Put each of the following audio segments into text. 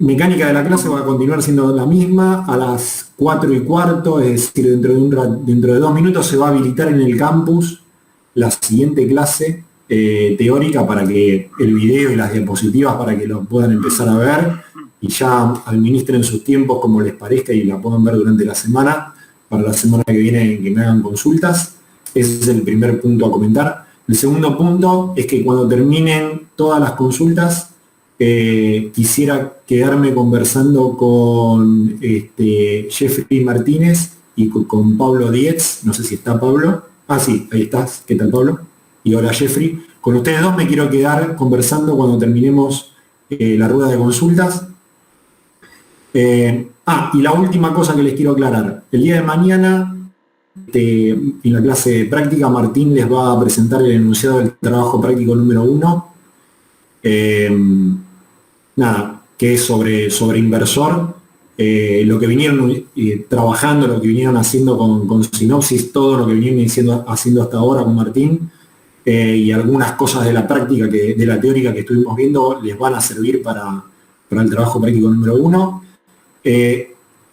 mecánica de la clase va a continuar siendo la misma a las 4:15, es decir, dentro de 2 minutos se va a habilitar en el campus la siguiente clase teórica para que el video y las diapositivas para que lo puedan empezar a ver y ya administren sus tiempos como les parezca y la puedan ver durante la semana, para la semana que viene que me hagan consultas. Ese es el primer punto a comentar. El segundo punto es que cuando terminen todas las consultas, quisiera quedarme conversando con Jeffrey Martínez y con Pablo Dietz. No sé si está Pablo. Ah, sí, ahí estás. ¿Qué tal, Pablo? Y hola, Jeffrey. Con ustedes dos me quiero quedar conversando cuando terminemos la rueda de consultas. Y la última cosa que les quiero aclarar. El día de mañana, en la clase de práctica, Martín les va a presentar el enunciado del trabajo práctico número 1. Que es sobre inversor, lo que vinieron trabajando, lo que vinieron haciendo con Sinopsis, todo lo que vinieron haciendo hasta ahora con Martín, y algunas cosas de la práctica, de la teórica que estuvimos viendo, les van a servir para el trabajo práctico número 1.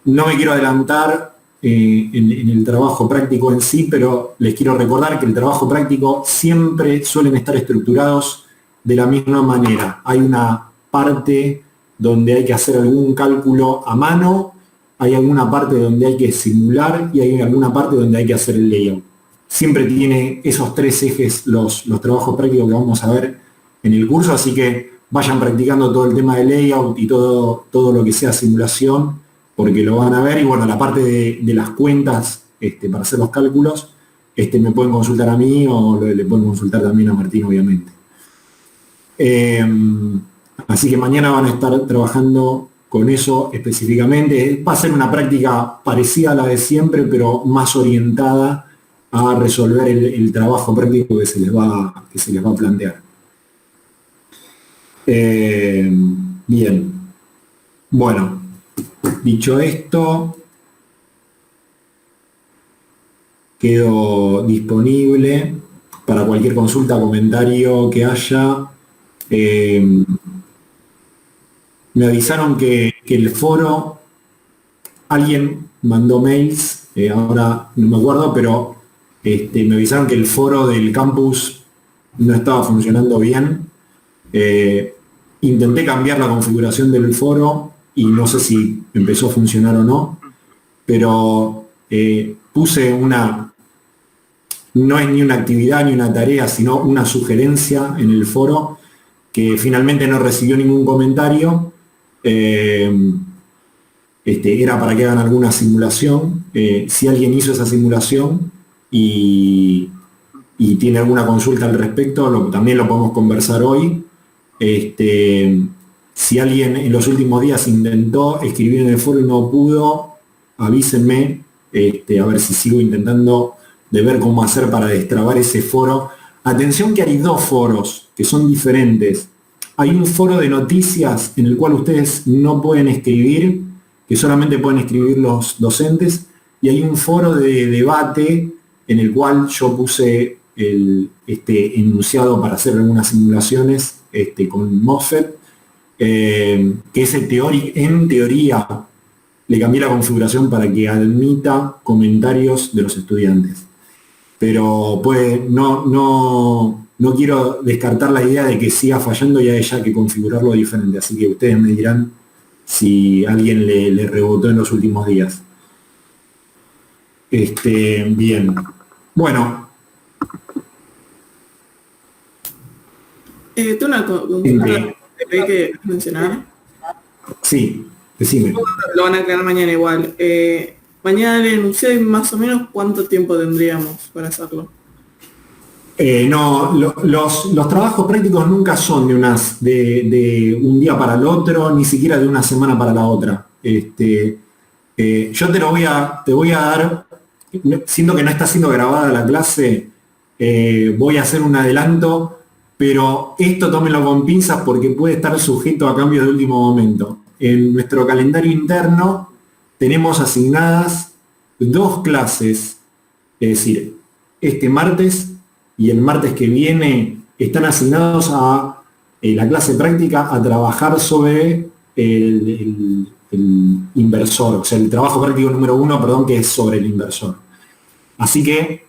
No me quiero adelantar en el trabajo práctico en sí, pero les quiero recordar que el trabajo práctico siempre suelen estar estructurados de la misma manera. Hay una parte donde hay que hacer algún cálculo a mano, hay alguna parte donde hay que simular y hay alguna parte donde hay que hacer el layout. Siempre tiene esos 3 ejes los trabajos prácticos que vamos a ver en el curso, así que vayan practicando todo el tema de layout y todo lo que sea simulación, porque lo van a ver. Y bueno, la parte de las cuentas para hacer los cálculos, me pueden consultar a mí o le pueden consultar también a Martín, obviamente. Así que mañana van a estar trabajando con eso específicamente. Va a ser una práctica parecida a la de siempre, pero más orientada a resolver el trabajo práctico que se les va a plantear. Bien. Bueno, dicho esto, quedo disponible para cualquier consulta o comentario que haya. Me avisaron que el foro, alguien mandó mails, ahora no me acuerdo, pero me avisaron que el foro del campus no estaba funcionando bien. Intenté cambiar la configuración del foro y no sé si empezó a funcionar o no, pero puse no es ni una actividad ni una tarea, sino una sugerencia en el foro que finalmente no recibió ningún comentario. Era para que hagan alguna simulación. Si alguien hizo esa simulación y tiene alguna consulta al respecto, también lo podemos conversar hoy. Si alguien en los últimos días intentó escribir en el foro y no pudo, avísenme, a ver si sigo intentando de ver cómo hacer para destrabar ese foro. Atención que hay 2 foros que son diferentes. Hay un foro de noticias en el cual ustedes no pueden escribir, que solamente pueden escribir los docentes, y hay un foro de debate en el cual yo puse enunciado para hacer algunas simulaciones con MOSFET, que es en teoría le cambié la configuración para que admita comentarios de los estudiantes. Pero pues no quiero descartar la idea de que siga fallando y haya que configurarlo diferente, así que ustedes me dirán si alguien le rebotó en los últimos días. Bien. Bueno. Tengo una consulta que hay que mencionar. Sí, decime. Lo van a aclarar mañana igual. Mañana el enunciado y más o menos cuánto tiempo tendríamos para hacerlo. No, los trabajos prácticos nunca son de un día para el otro, ni siquiera de una semana para la otra. Yo te voy a dar, siendo que no está siendo grabada la clase, voy a hacer un adelanto, pero esto tómenlo con pinzas porque puede estar sujeto a cambios de último momento. En nuestro calendario interno tenemos asignadas 2 clases, es decir, este martes y el martes que viene están asignados a la clase práctica a trabajar sobre el inversor, o sea, el trabajo práctico número 1, perdón, que es sobre el inversor. Así que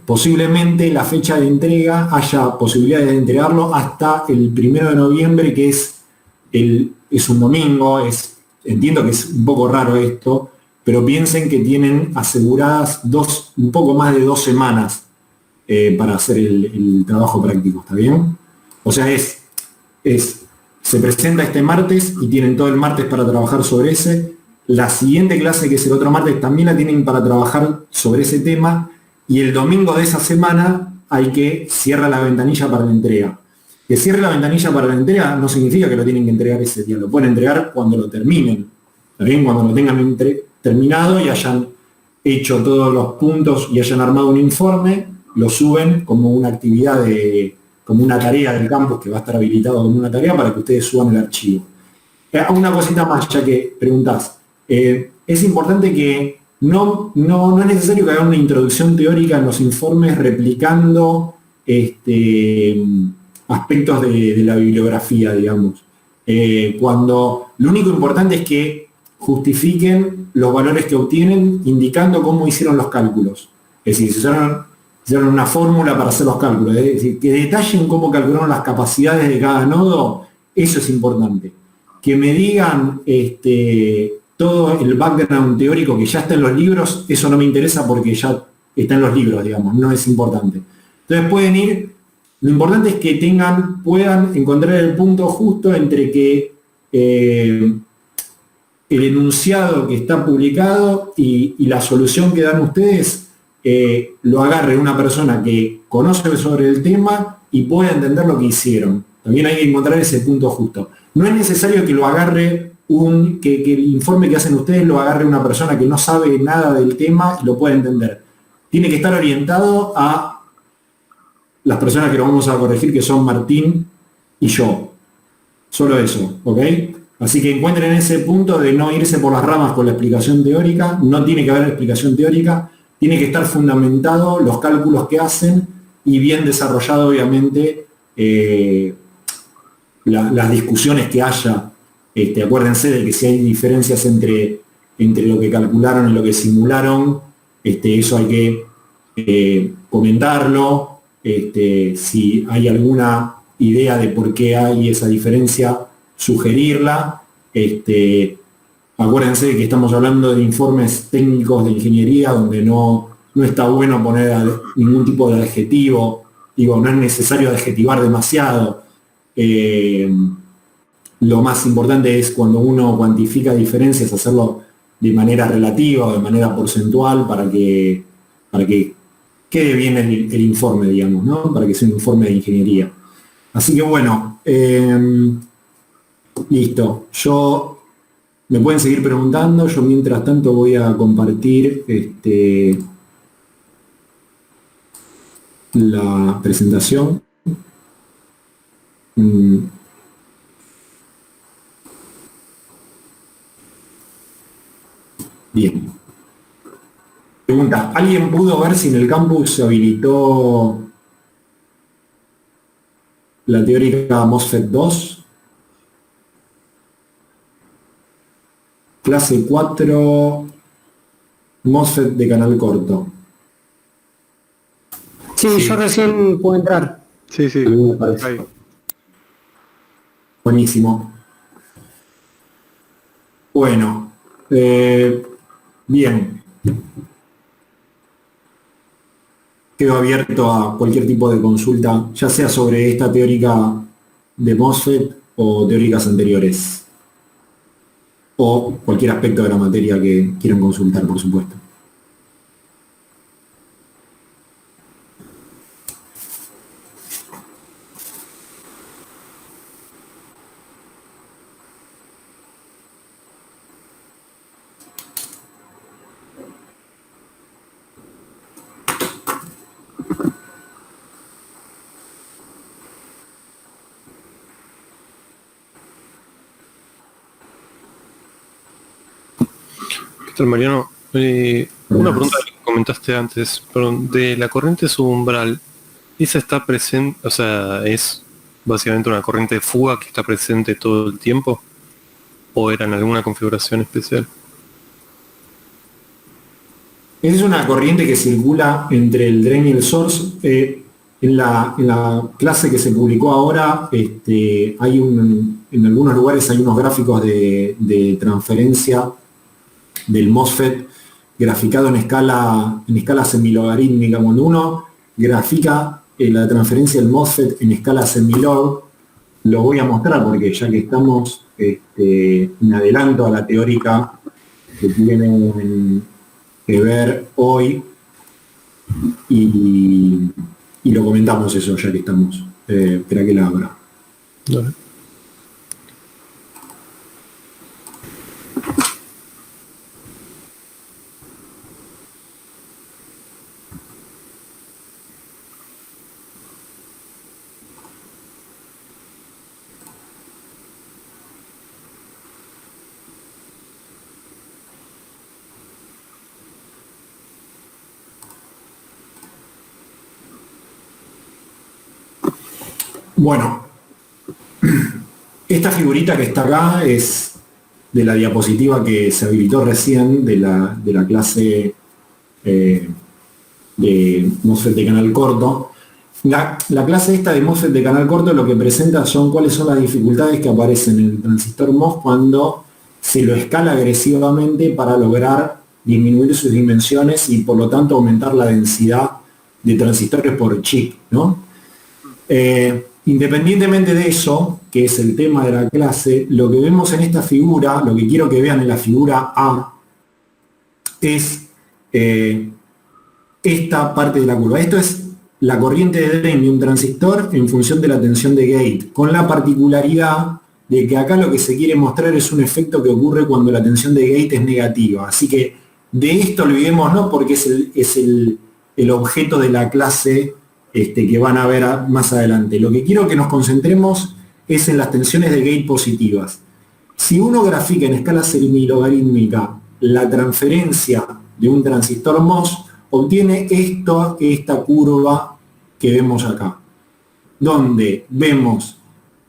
posiblemente la fecha de entrega haya posibilidades de entregarlo hasta el 1 de noviembre, que es un domingo. Entiendo que es un poco raro esto, pero piensen que tienen aseguradas un poco más de 2 semanas para hacer el trabajo práctico, ¿está bien? O sea, se presenta este martes y tienen todo el martes para trabajar sobre ese. La siguiente clase, que es el otro martes, también la tienen para trabajar sobre ese tema, y el domingo de esa semana hay que cierrar la ventanilla para la entrega. Que cierre la ventanilla para la entrega no significa que lo tienen que entregar ese día, lo pueden entregar cuando lo terminen, ¿está bien? Cuando lo tengan terminado y hayan hecho todos los puntos y hayan armado un informe, lo suben como una actividad como una tarea del campus, que va a estar habilitado como una tarea para que ustedes suban el archivo. Una cosita más, ya que preguntás. Es importante que no es necesario que hagan una introducción teórica en los informes replicando aspectos de la bibliografía, digamos. Lo único importante es que justifiquen los valores que obtienen indicando cómo hicieron los cálculos. Es decir, hicieron una fórmula para hacer los cálculos. Es decir, que detallen cómo calcularon las capacidades de cada nodo, eso es importante. Que me digan todo el background teórico que ya está en los libros, eso no me interesa porque ya está en los libros, digamos, no es importante. Entonces lo importante es que puedan encontrar el punto justo entre que el enunciado que está publicado y la solución que dan ustedes lo agarre una persona que conoce sobre el tema y pueda entender lo que hicieron. También hay que encontrar ese punto justo. No es necesario que lo agarre que el informe que hacen ustedes lo agarre una persona que no sabe nada del tema y lo pueda entender. Tiene que estar orientado a las personas que lo vamos a corregir, que son Martín y yo. Solo eso, ¿ok? Así que encuentren ese punto de no irse por las ramas con la explicación teórica. No tiene que haber explicación teórica. Tiene que estar fundamentado los cálculos que hacen y bien desarrollado, obviamente, las discusiones que haya. Acuérdense de que si hay diferencias entre lo que calcularon y lo que simularon, eso hay que comentarlo. Si hay alguna idea de por qué hay esa diferencia, sugerirla. Acuérdense de que estamos hablando de informes técnicos de ingeniería donde no está bueno poner ningún tipo de adjetivo. Digo, no es necesario adjetivar demasiado. Lo más importante es cuando uno cuantifica diferencias, hacerlo de manera relativa o de manera porcentual para que quede bien el informe, digamos, ¿no? Para que sea un informe de ingeniería. Así que bueno, listo. Me pueden seguir preguntando, yo mientras tanto voy a compartir la presentación. Bien. Pregunta, ¿alguien pudo ver si en el campus se habilitó la teórica MOSFET 2? Clase 4, MOSFET de canal corto. Sí, yo recién puedo entrar. Sí. Me parece. Ahí. Buenísimo. Bueno, bien. Quedo abierto a cualquier tipo de consulta, ya sea sobre esta teórica de MOSFET o teóricas anteriores. O cualquier aspecto de la materia que quieran consultar, por supuesto. Mariano, una pregunta que comentaste antes, perdón, de la corriente subumbral, ¿esa está presente, o sea, es básicamente una corriente de fuga que está presente todo el tiempo? o era en alguna configuración especial? Esa es una corriente que circula entre el drain y el source. En la clase que se publicó ahora, en algunos lugares hay unos gráficos de transferencia del MOSFET graficado en escala semilogarítmica. Cuando uno grafica la transferencia del MOSFET en escala semilog, lo voy a mostrar porque ya que estamos en adelanto a la teórica que tienen que ver hoy y lo comentamos eso ya que estamos. Espera que la abra. Dale. Bueno, esta figurita que está acá es de la diapositiva que se habilitó recién de la clase de MOSFET de canal corto. La clase esta de MOSFET de canal corto lo que presenta son cuáles son las dificultades que aparecen en el transistor MOS cuando se lo escala agresivamente para lograr disminuir sus dimensiones y por lo tanto aumentar la densidad de transistores por chip, ¿no? Independientemente de eso, que es el tema de la clase, lo que vemos en esta figura, lo que quiero que vean en la figura A, es esta parte de la curva. Esto es la corriente de drain de un transistor en función de la tensión de gate, con la particularidad de que acá lo que se quiere mostrar es un efecto que ocurre cuando la tensión de gate es negativa. Así que de esto olvidémonos porque es el objeto de la clase que van a ver más adelante. Lo que quiero que nos concentremos es en las tensiones de gate positivas. Si uno grafica en escala semilogarítmica la transferencia de un transistor MOS, obtiene esta curva que vemos acá, donde vemos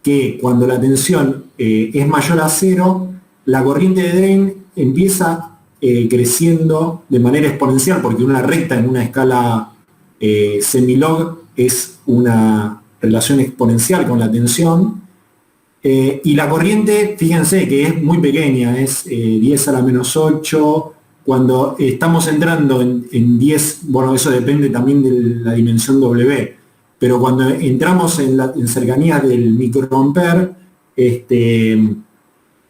que cuando la tensión es mayor a 0, la corriente de drain empieza creciendo de manera exponencial, porque una recta en una escala semilog es una relación exponencial con la tensión, y la corriente, fíjense que es muy pequeña, es 10 a la menos 8, cuando estamos entrando en 10, bueno, eso depende también de la dimensión W, pero cuando entramos en cercanías del microampere,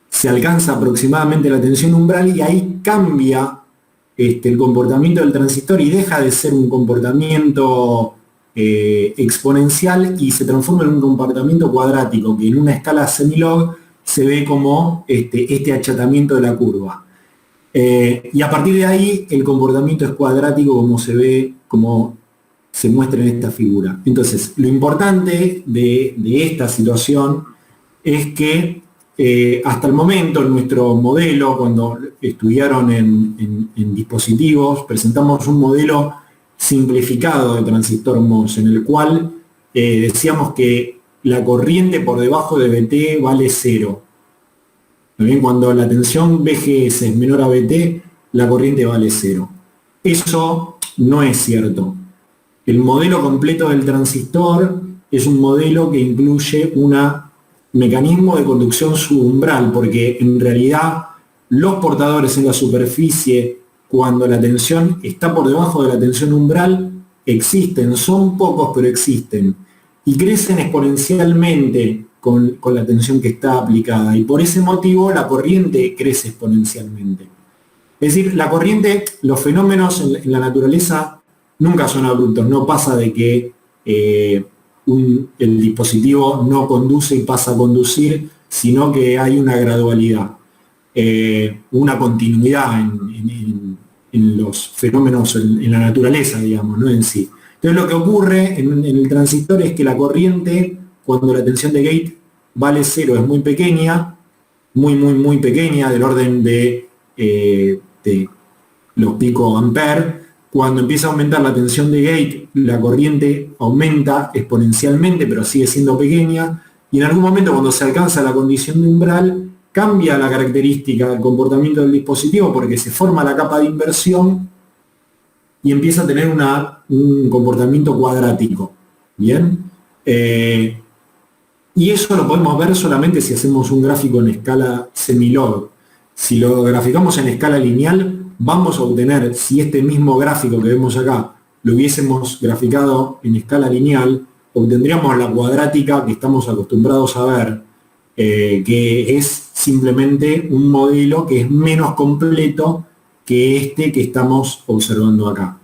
se alcanza aproximadamente la tensión umbral y ahí cambia el comportamiento del transistor y deja de ser un comportamiento exponencial y se transforma en un comportamiento cuadrático, que en una escala semilog se ve como este achatamiento de la curva. Y a partir de ahí el comportamiento es cuadrático como se ve, como se muestra en esta figura. Entonces, lo importante de esta situación es que hasta el momento en nuestro modelo, cuando estudiaron en dispositivos, presentamos un modelo simplificado de transistor MOS, en el cual decíamos que la corriente por debajo de VT vale 0. También cuando la tensión VGS es menor a VT, la corriente vale 0. Eso no es cierto. El modelo completo del transistor es un modelo que incluye un mecanismo de conducción subumbral, porque en realidad los portadores en la superficie, cuando la tensión está por debajo de la tensión umbral, existen, son pocos pero existen, y crecen exponencialmente con la tensión que está aplicada, y por ese motivo la corriente crece exponencialmente. Es decir, la corriente, los fenómenos en la naturaleza nunca son abruptos, no pasa de que el dispositivo no conduce y pasa a conducir, sino que hay una gradualidad, una continuidad en los fenómenos en la naturaleza, digamos, no en sí. Entonces lo que ocurre en el transistor es que la corriente, cuando la tensión de gate vale 0, es muy pequeña, muy pequeña, del orden de los picoamperes. Cuando empieza a aumentar la tensión de gate, la corriente aumenta exponencialmente, pero sigue siendo pequeña, y en algún momento cuando se alcanza la condición de umbral, cambia la característica del comportamiento del dispositivo porque se forma la capa de inversión y empieza a tener un comportamiento cuadrático. ¿Bien? Y eso lo podemos ver solamente si hacemos un gráfico en escala semilog. Si lo graficamos en escala lineal, vamos a obtener, si este mismo gráfico que vemos acá lo hubiésemos graficado en escala lineal, obtendríamos la cuadrática que estamos acostumbrados a ver, que es simplemente un modelo que es menos completo que este que estamos observando acá.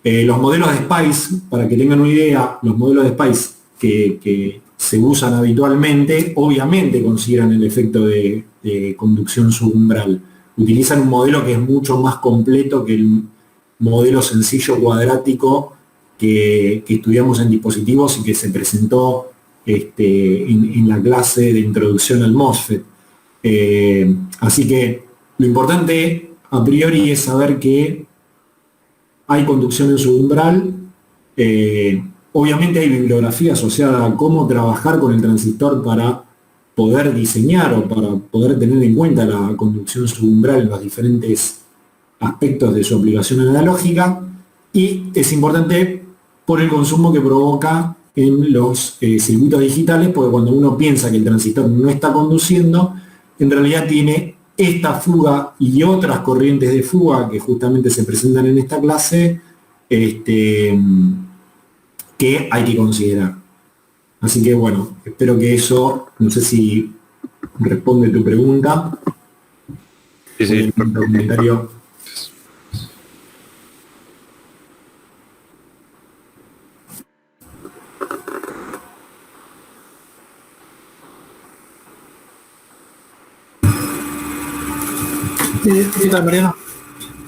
Los modelos de SPICE, para que tengan una idea, los modelos de SPICE que se usan habitualmente, obviamente consideran el efecto de conducción subumbral. Utilizan un modelo que es mucho más completo que el modelo sencillo cuadrático que estudiamos en dispositivos y que se presentó en la clase de introducción al MOSFET. Así que lo importante a priori es saber que hay conducción en subumbral. Obviamente hay bibliografía asociada a cómo trabajar con el transistor para poder diseñar o para poder tener en cuenta la conducción subumbral en los diferentes aspectos de su aplicación analógica, y es importante por el consumo que provoca en los circuitos digitales, porque cuando uno piensa que el transistor no está conduciendo, en realidad tiene esta fuga y otras corrientes de fuga que justamente se presentan en esta clase, que hay que considerar. Así que bueno, espero que eso, no sé si responde tu pregunta. Sí, un comentario. ¿Qué tal, Mariano?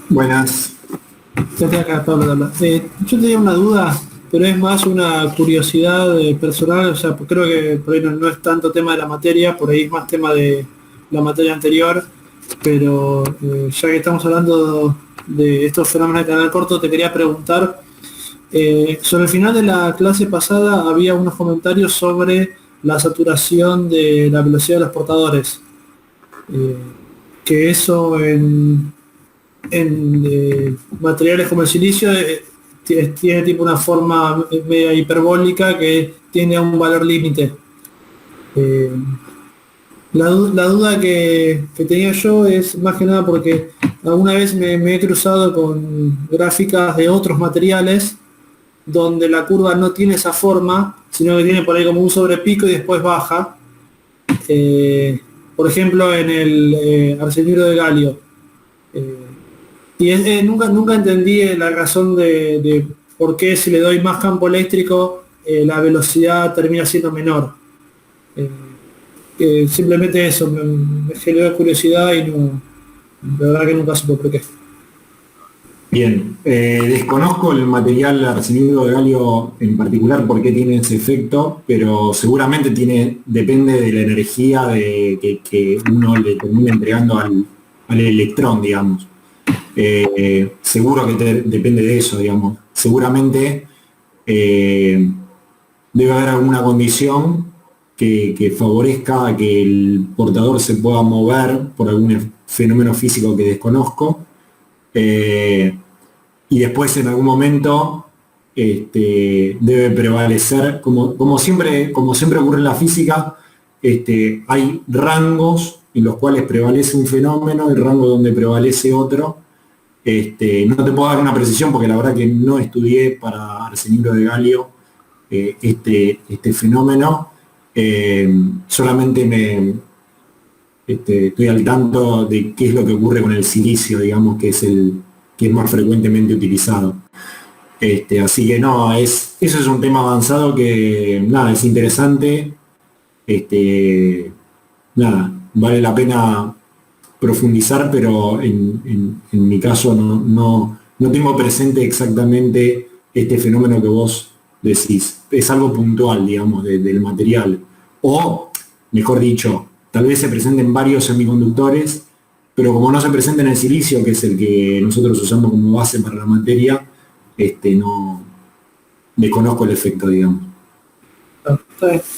Buenas. Yo tenía una duda, pero es más una curiosidad personal, o sea, creo que por ahí no es tanto tema de la materia, por ahí es más tema de la materia anterior, pero ya que estamos hablando de estos fenómenos de canal corto, te quería preguntar, sobre el final de la clase pasada había unos comentarios sobre la saturación de la velocidad de los portadores, que eso en materiales como el silicio tiene tipo una forma media hiperbólica que tiene un valor límite. La duda que tenía yo es más que nada porque alguna vez me he cruzado con gráficas de otros materiales donde la curva no tiene esa forma, sino que tiene por ahí como un sobrepico y después baja. Por ejemplo, en el arsenuro de galio. Nunca entendí la razón de por qué si le doy más campo eléctrico la velocidad termina siendo menor. Simplemente eso me generó curiosidad y no, la verdad que nunca supe por qué. Bien, desconozco el material arsenuro de galio en particular por qué tiene ese efecto, pero seguramente depende de la energía que uno le termina entregando al electrón, digamos. Seguro que depende de eso, digamos. Seguramente debe haber alguna condición que favorezca a que el portador se pueda mover por algún fenómeno físico que desconozco. Y después en algún momento debe prevalecer, como siempre ocurre en la física, hay rangos en los cuales prevalece un fenómeno y rangos donde prevalece otro. No te puedo dar una precisión porque la verdad que no estudié para arsenuro de galio este fenómeno. Solamente estoy al tanto de qué es lo que ocurre con el silicio, digamos, que es más frecuentemente utilizado. Así que no, eso es un tema avanzado que nada, es interesante. Nada, vale la pena profundizar, pero en mi caso no tengo presente exactamente este fenómeno que vos decís. Es algo puntual, digamos, del material. O, mejor dicho, tal vez se presenten varios semiconductores, pero como no se presenta en el silicio, que es el que nosotros usamos como base para la materia, no desconozco el efecto, digamos.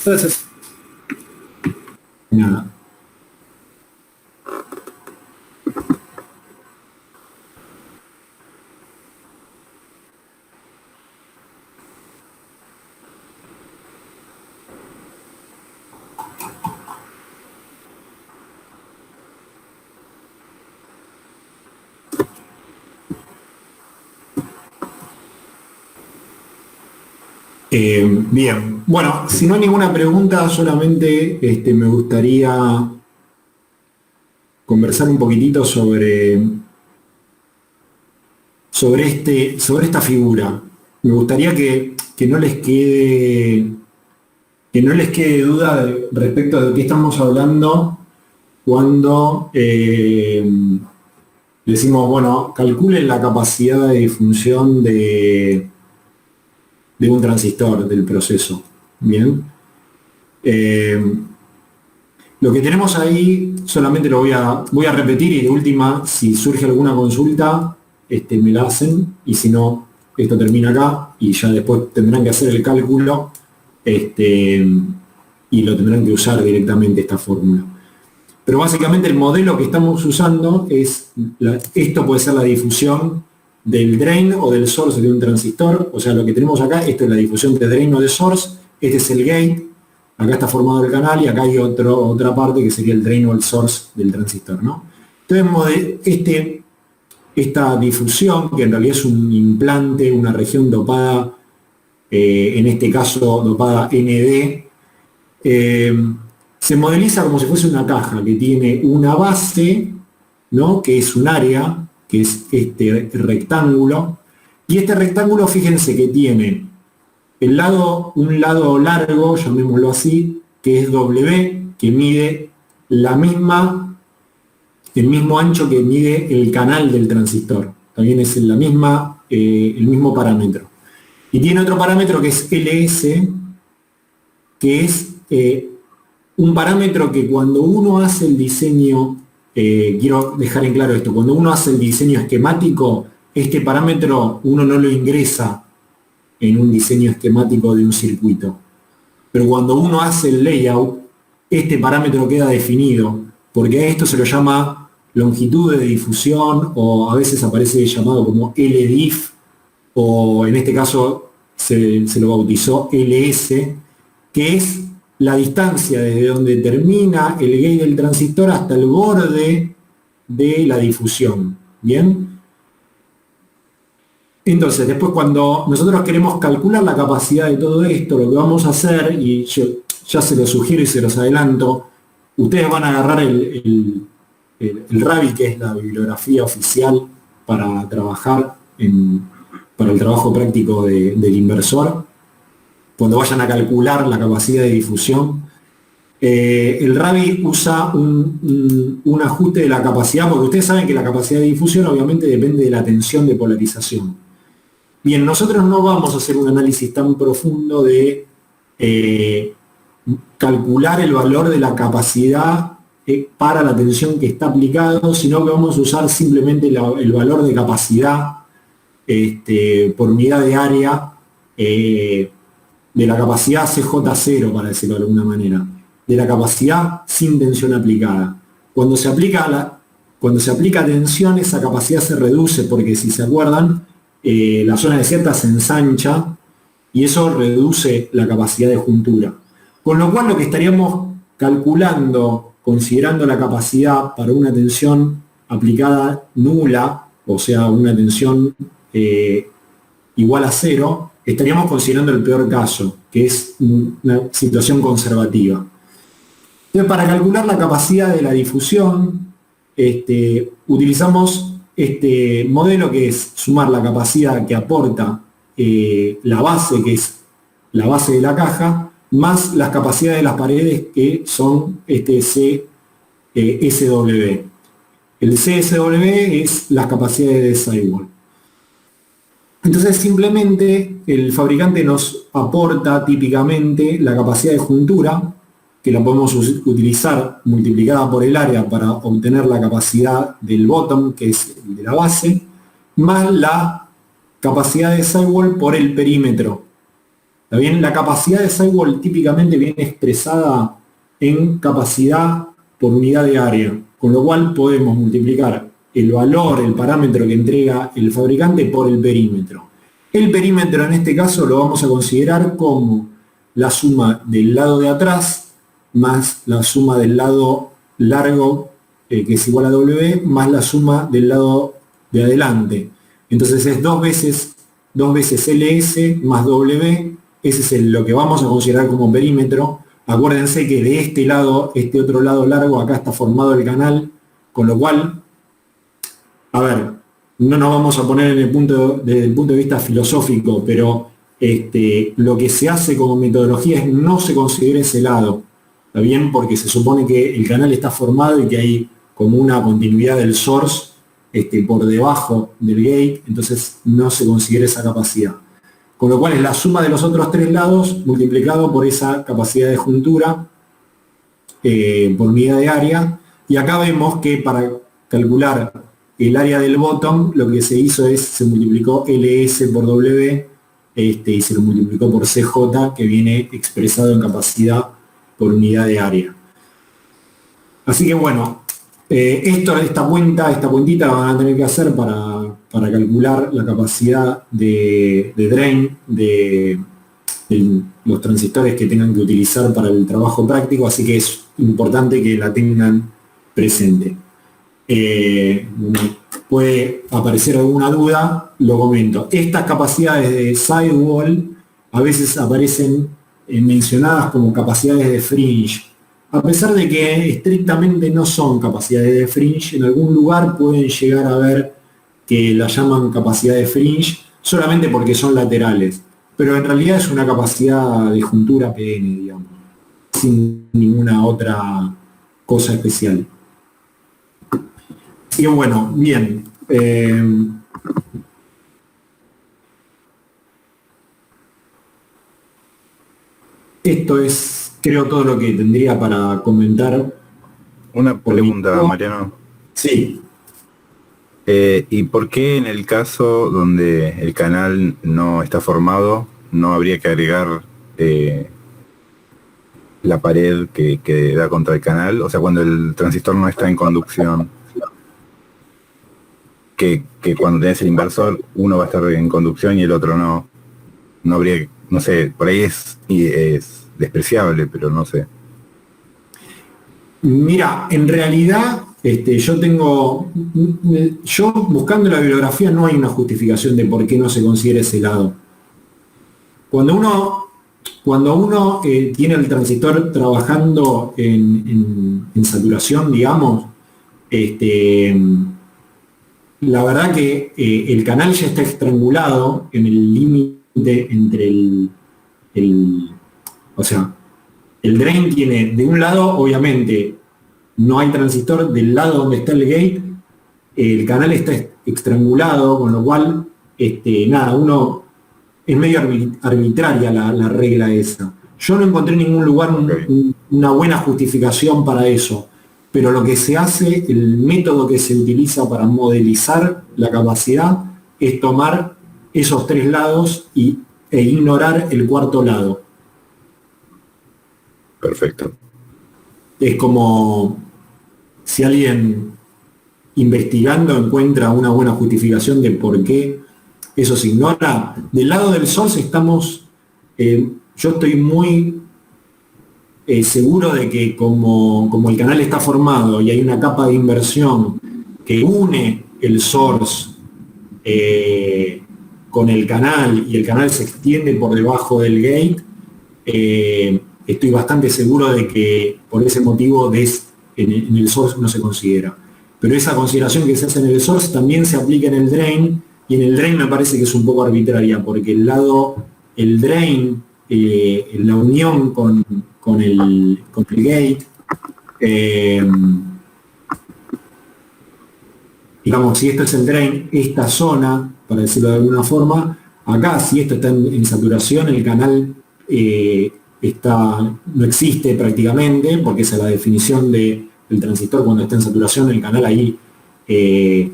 Gracias. Nada. Bien, bueno, si no hay ninguna pregunta, solamente me gustaría conversar un poquitito sobre esta figura. Me gustaría que no les quede duda respecto de qué estamos hablando cuando decimos, bueno, calculen la capacidad de difusión de un transistor, del proceso. Bien. Lo que tenemos ahí, solamente lo voy a repetir, y de última, si surge alguna consulta, me la hacen, y si no, esto termina acá, y ya después tendrán que hacer el cálculo, y lo tendrán que usar directamente esta fórmula. Pero básicamente el modelo que estamos usando es, esto puede ser la difusión del drain o del source de un transistor, o sea, lo que tenemos acá, esto es la difusión de drain o de source, este es el gate, acá está formado el canal y acá hay otra parte que sería el drain o el source del transistor, ¿no? Entonces, esta difusión, que en realidad es un implante, una región dopada, en este caso dopada ND, se modeliza como si fuese una caja que tiene una base, ¿no? Que es un área, que es este rectángulo, y este rectángulo, fíjense que tiene un lado largo, llamémoslo así, que es W, que mide el mismo ancho que mide el canal del transistor. También es el mismo parámetro. Y tiene otro parámetro que es LS, que es un parámetro que cuando uno hace el diseño, quiero dejar en claro esto, cuando uno hace el diseño esquemático, este parámetro uno no lo ingresa en un diseño esquemático de un circuito. Pero cuando uno hace el layout, este parámetro queda definido, porque a esto se lo llama longitud de difusión, o a veces aparece llamado como LDIF, o en este caso se lo bautizó LS, que es la distancia desde donde termina el gate del transistor hasta el borde de la difusión. ¿Bien? Entonces, después cuando nosotros queremos calcular la capacidad de todo esto, lo que vamos a hacer, y yo ya se los sugiero y se los adelanto, ustedes van a agarrar el RAVI, que es la bibliografía oficial para trabajar para el trabajo práctico del inversor, cuando vayan a calcular la capacidad de difusión. El RAVI usa un ajuste de la capacidad, porque ustedes saben que la capacidad de difusión obviamente depende de la tensión de polarización. Bien, nosotros no vamos a hacer un análisis tan profundo de calcular el valor de la capacidad para la tensión que está aplicado, sino que vamos a usar simplemente el valor de capacidad por unidad de área de la capacidad CJ0, para decirlo de alguna manera, de la capacidad sin tensión aplicada. Cuando se aplica tensión, esa capacidad se reduce, porque si se acuerdan, la zona desierta se ensancha y eso reduce la capacidad de juntura. Con lo cual lo que estaríamos calculando, considerando la capacidad para una tensión aplicada nula, o sea, una tensión igual a 0, estaríamos considerando el peor caso, que es una situación conservativa. Entonces, para calcular la capacidad de la difusión, utilizamos este modelo, que es sumar la capacidad que aporta la base, que es la base de la caja, más las capacidades de las paredes, que son SW. El CSW es las capacidades de sidewall. Entonces, simplemente el fabricante nos aporta típicamente la capacidad de juntura, que la podemos utilizar multiplicada por el área para obtener la capacidad del bottom, que es el de la base, más la capacidad de sidewall por el perímetro. ¿Está bien? La capacidad de sidewall típicamente viene expresada en capacidad por unidad de área, con lo cual podemos multiplicar el valor, el parámetro que entrega el fabricante por el perímetro. El perímetro en este caso lo vamos a considerar como la suma del lado de atrás más la suma del lado largo, que es igual a W, más la suma del lado de adelante. Entonces es dos veces LS más W ese es lo que vamos a considerar como perímetro. Acuérdense que de este lado, este otro lado largo, acá está formado el canal, con lo cual, a ver, no nos vamos a poner desde el punto de vista filosófico, pero lo que se hace como metodología es no se considera ese lado, ¿está bien? Porque se supone que el canal está formado y que hay como una continuidad del source por debajo del gate, entonces no se considera esa capacidad. Con lo cual es la suma de los otros tres lados multiplicado por esa capacidad de juntura por unidad de área. Y acá vemos que para calcular el área del bottom, lo que se hizo es, se multiplicó LS por W y se lo multiplicó por CJ, que viene expresado en capacidad por unidad de área. Así que bueno, esta puentita la van a tener que hacer para calcular la capacidad de drain de los transistores que tengan que utilizar para el trabajo práctico, así que es importante que la tengan presente. Puede aparecer alguna duda, lo comento. Estas capacidades de sidewall a veces aparecen mencionadas como capacidades de fringe. A pesar de que estrictamente no son capacidades de fringe, en algún lugar pueden llegar a ver que la llaman capacidad de fringe solamente porque son laterales. Pero en realidad es una capacidad de juntura PN, digamos, sin ninguna otra cosa especial. Y bueno, bien. Esto es, creo, todo lo que tendría para comentar. Una pregunta, Mariano. Sí. ¿Y por qué en el caso donde el canal no está formado, no habría que agregar la pared que da contra el canal? O sea, cuando el transistor no está en conducción, que cuando tenés el inversor, uno va a estar en conducción y el otro no. No habría, no sé, por ahí es despreciable, pero no sé. Mira, en realidad, yo buscando la bibliografía no hay una justificación de por qué no se considera ese lado. Cuando uno tiene el transistor trabajando en saturación, digamos, la verdad que el canal ya está estrangulado en el límite entre o sea, el drain tiene, de un lado, obviamente, no hay transistor, del lado donde está el gate, el canal está estrangulado, con lo cual, uno, es medio arbitraria la regla esa. Yo no encontré en ningún lugar una buena justificación para eso, pero lo que se hace, el método que se utiliza para modelizar la capacidad es tomar esos tres lados e ignorar el cuarto lado. Perfecto. Es como si alguien investigando encuentra una buena justificación de por qué eso se ignora. Del lado del source estamos, yo estoy muy seguro de que como el canal está formado y hay una capa de inversión que une el source con el canal y el canal se extiende por debajo del gate, estoy bastante seguro de que por ese motivo en el source no se considera. Pero esa consideración que se hace en el source también se aplica en el drain, y en el drain me parece que es un poco arbitraria, porque el drain, la unión con el gate, digamos, si esto es el drain, esta zona, para decirlo de alguna forma, acá si esto está en saturación, el canal no existe prácticamente, porque esa es la definición del transistor cuando está en saturación, el canal ahí es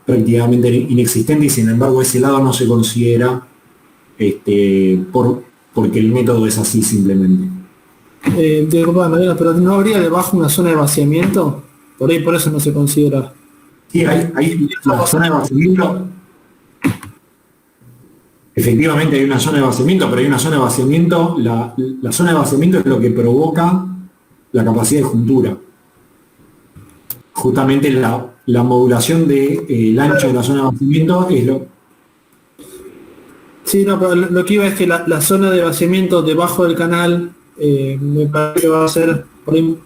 prácticamente inexistente, y sin embargo ese lado no se considera porque el método es así simplemente. Disculpa, Mariano, pero ¿no habría debajo una zona de vaciamiento? Por eso no se considera. Sí, hay la zona de vaciamiento. Efectivamente hay una zona de vaciamiento, pero hay una zona de vaciamiento, la zona de vaciamiento es lo que provoca la capacidad de juntura. Justamente la modulación del ancho de la zona de vaciamiento es lo... Sí, no, pero lo que iba es que la zona de vaciamiento debajo del canal me parece que va a ser, por ahí,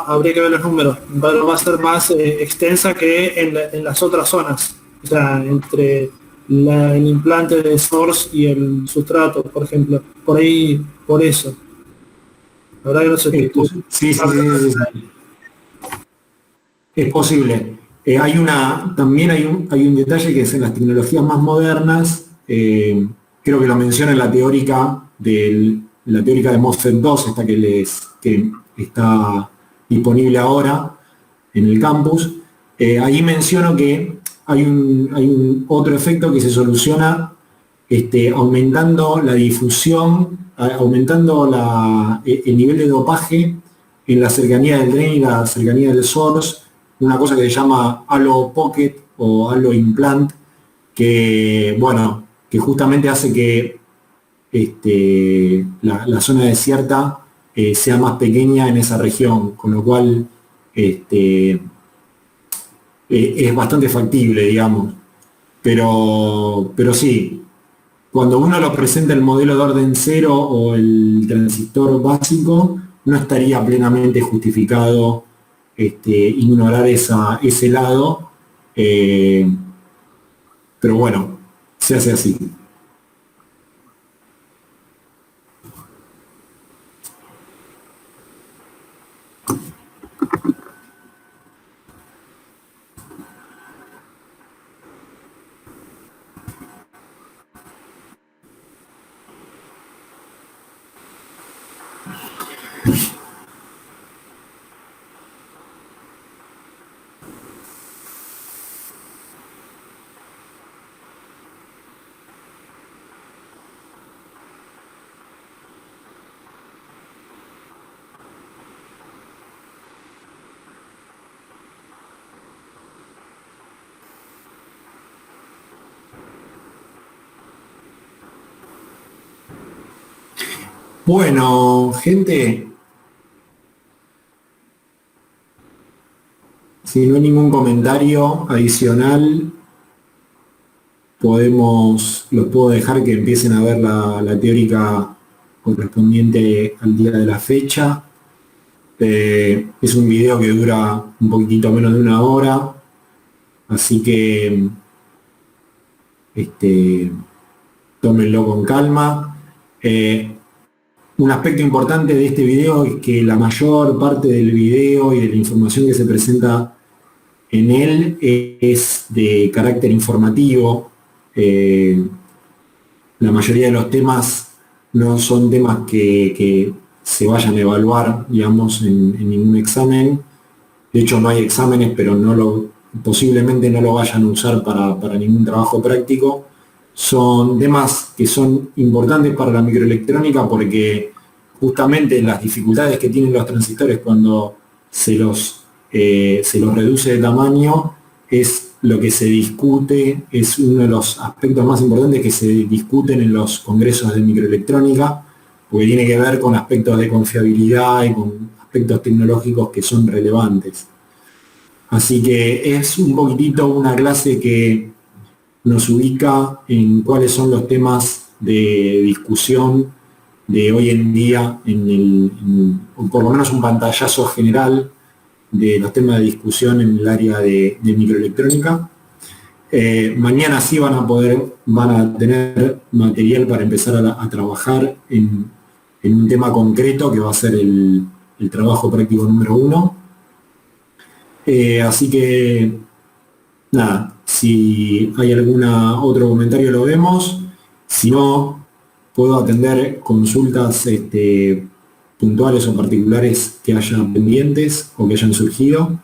habría que ver los números, va a ser más extensa que en las otras zonas. O sea, entre el implante de source y el sustrato, por ejemplo. Por ahí, por eso. La verdad que no sé. Sí, sí, sí, sí, sí. Es posible. También hay un detalle que es en las tecnologías más modernas, creo que lo menciona en la teórica de MOSFET 2, esta que está disponible ahora en el campus. Ahí menciono que hay un otro efecto que se soluciona aumentando la difusión, aumentando el nivel de dopaje en la cercanía del drain y la cercanía del source, una cosa que se llama halo pocket o halo implant, que bueno, que justamente hace que la zona desierta sea más pequeña en esa región, con lo cual es bastante factible, digamos. Pero sí, cuando uno lo presenta el modelo de orden cero o el transistor básico, no estaría plenamente justificado ignorar ese lado, eh, pero bueno, se hace así. Bueno, gente, si no hay ningún comentario adicional, los puedo dejar que empiecen a ver la teórica correspondiente al día de la fecha. Es un video que dura un poquitito menos de una hora, así que tómenlo con calma. Un aspecto importante de este video es que la mayor parte del video y de la información que se presenta en él es de carácter informativo. La mayoría de los temas no son temas que se vayan a evaluar, digamos, en ningún examen. De hecho, no hay exámenes, pero posiblemente no lo vayan a usar para ningún trabajo práctico. Son temas que son importantes para la microelectrónica porque justamente las dificultades que tienen los transistores cuando se los reduce de tamaño es lo que se discute, es uno de los aspectos más importantes que se discuten en los congresos de microelectrónica, porque tiene que ver con aspectos de confiabilidad y con aspectos tecnológicos que son relevantes. Así que es un poquitito una clase que nos ubica en cuáles son los temas de discusión de hoy en día, o por lo menos un pantallazo general de los temas de discusión en el área de microelectrónica. Mañana sí van a tener material para empezar a trabajar en un tema concreto que va a ser el trabajo práctico número 1. Así que, nada, si hay algún otro comentario lo vemos. Si no, puedo atender consultas puntuales o particulares que hayan pendientes o que hayan surgido.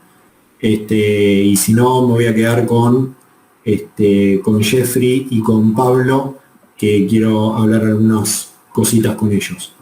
Y si no, me voy a quedar con Jeffrey y con Pablo, que quiero hablar algunas cositas con ellos.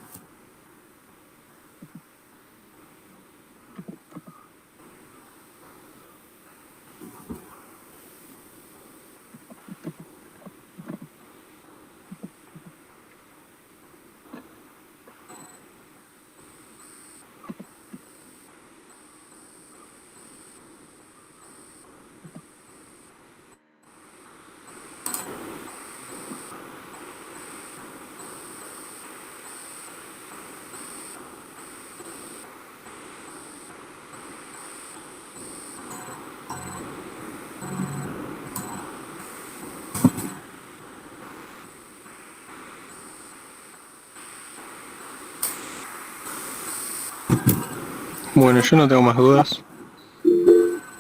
Bueno, yo no tengo más dudas.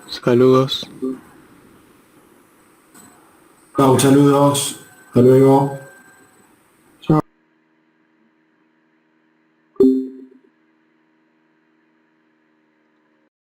Saludos. Chau, saludos. Hasta luego.